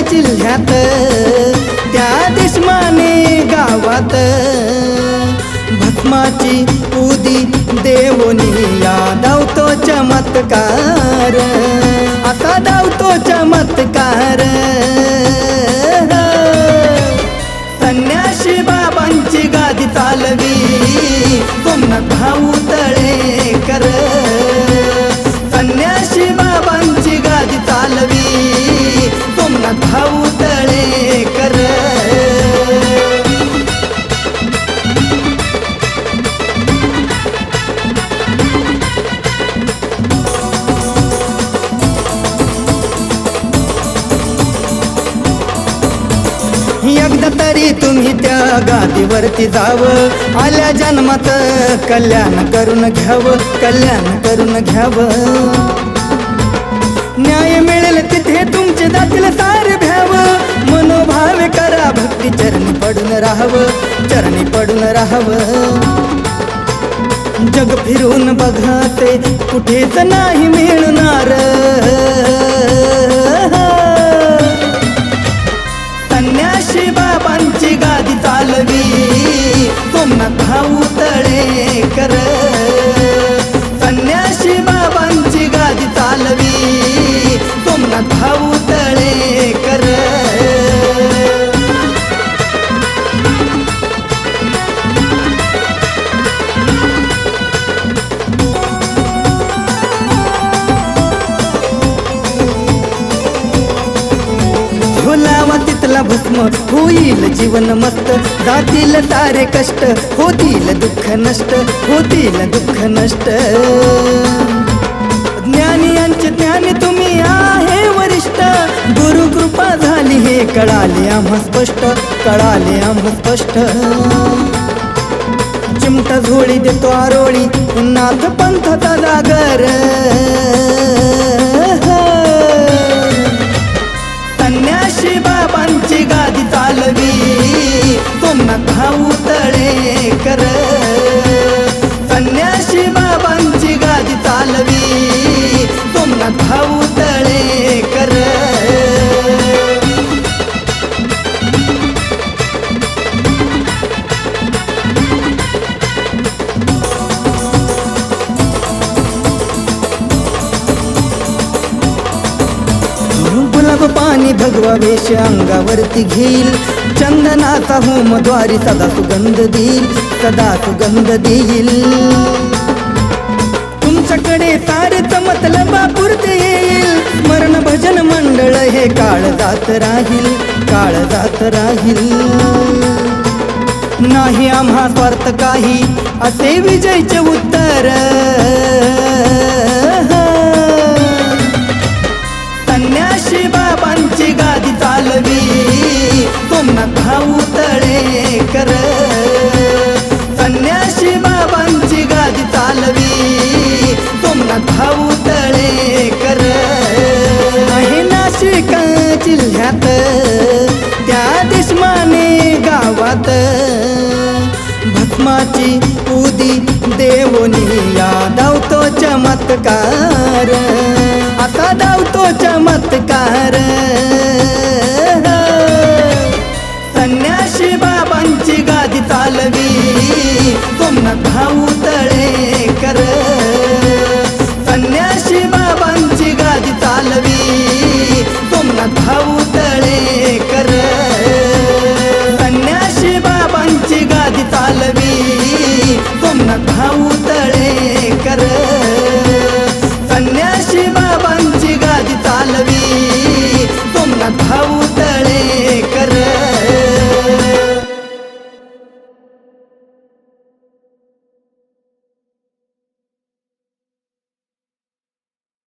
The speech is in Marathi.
जिल्ह्यात त्या देशमाने गावात भस्माची उदी देवोनी या धावतो चमत्कार असा धावतो चमत्कार संन्याशी बाबांची गादी चालवी सोमनाथ भाऊ तळेकर संन्याशी बाबांची गादी चालवी सोमनाथ भाऊ तळेकर एकदा तरी तुम्ही त्या गादीवरती जावं आल्या जन्मात कल्याण करून घ्यावं कल्याण करून घ्यावं न्याय मिळेल तिथे तुमचे दाखल सारे भ्यावं मनोभावे करा भक्ती चरणी पडून राहावं चरणी पडून राहावं जग फिरून बघा ते कुठेच नाही मिळणार संन्याशी बाबांची गादी चालवी सोमनाथ भाऊ तळेकर संन्याशी बाबांची गादी चालवी सोमनाथ भाऊ तळेकर लावा तिथला भस्म होईल जीवन मस्त जातील सारे कष्ट होतील दुःख नष्ट होतील दुःख नष्ट ज्ञानी यांचे ज्ञानी तुम्ही आहे वरिष्ठ गुरु कृपा झाली हे कळाले आम्हा स्पष्ट कळाले आम्हा स्पष्ट चिमटा झोळी देतो आरोळी नाथ पंथाचा जागर संन्याशी बाबांची गादी चालवी सोमनाथ भाऊ तळेकर संन्याशी बाबांची गादी चालवी सोमनाथ भाऊ तळेकर गुलाब पाणी भगवा वेश अंगावरती घेईल चंदनाचा होम द्वारी सदा सुगंध देईल सदा सुगंध देईल तुमच्याकडे सारेच मतलब पुरते येईल स्मरण भजन मंडळ हे काळ जात राहील काळ जात राहील नाही आम्हा स्वार्थ काही असे विजयचे उत्तर संन्याशी बाबांची गादी चालवी सोमनाथ भाऊ तळेकर संन्याशी बाबांची गादी चालवी सोमनाथ भाऊ तळेकर आहे नाशिक जिल्ह्यात त्या देशमाने गावात भस्माची उदी देवोनी या धावतो चमत्कार असा धावतो चमत्कार संन्याशी बाबांची गादी चालवी सोमनाथ भाऊ तळेकर संन्याशी बाबांची गादी चालवी सोमनाथ भाऊ तळेकर संन्याशी बाबांची गादी चालवी सोमनाथ भाऊ तळेकर